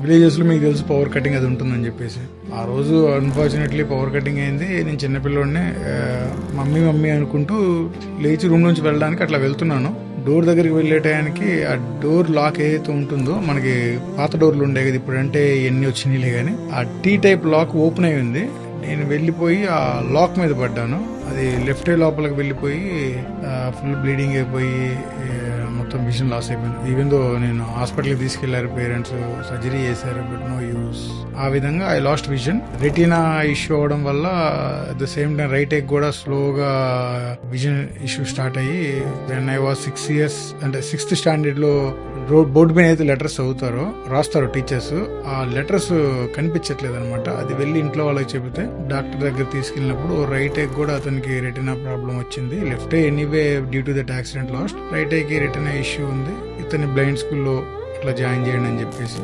Villages లో మీకు తెలుసు పవర్ కటింగ్ అది ఉంటుందని చెప్పేసి. ఆ రోజు అన్ఫార్చునేట్లీ పవర్ కటింగ్ అయింది. నేను చిన్నపిల్లోడిని మమ్మీ అనుకుంటూ లేచి రూమ్ నుంచి వెళ్ళడానికి అట్లా వెళ్తున్నాను. డోర్ దగ్గరికి వెళ్లే టయానికి ఆ డోర్ లాక్ ఏదైతే ఉంటుందో, మనకి పాత డోర్లు ఉండే కదా, ఇప్పుడంటే ఎన్ని వచ్చినాయిలే గానీ, ఆ టీ టైప్ లాక్ ఓపెన్ అయి ఉంది. నేను వెళ్ళిపోయి ఆ లాక్ మీద పడ్డాను. అది లెఫ్ట్ ఐ లోపలికి వెళ్ళిపోయి ఫుల్ బ్లీడింగ్ అయిపోయి మొత్తం విజన్ లాస్ అయిపోయింది. ఈవెన్ దో నేను హాస్పిటల్కి తీసుకెళ్లారు పేరెంట్స్, సర్జరీ చేశారు, బట్ నో యూస్. ఆ విధంగా I lost vision. Retina issue అవడం వల్ల at the same time right ఐకి కూడా స్లోగా విజన్ ఇష్యూ స్టార్ట్ అయ్యి, వెన్ ఐ వాజ్ 6 years, అంటే 6th standard లో బోర్డు పైన అయితే లెటర్స్ రాస్తారు టీచర్స్, ఆ లెటర్స్ కనిపించట్లేదు అనమాట. అది వెళ్ళి ఇంట్లో వాళ్ళకి చెబితే డాక్టర్ దగ్గర తీసుకెళ్ళినప్పుడు రైట్ ఐకి కూడా అతనికి రెటీనా ప్రాబ్లం వచ్చింది. Left eye anyway due to that accident lost, right ఐకి రెటీనా ఇష్యూ ఉంది. ఇతని బ్లైండ్ స్కూల్లో అట్లా జాయిన్ చేయండి అని చెప్పేసి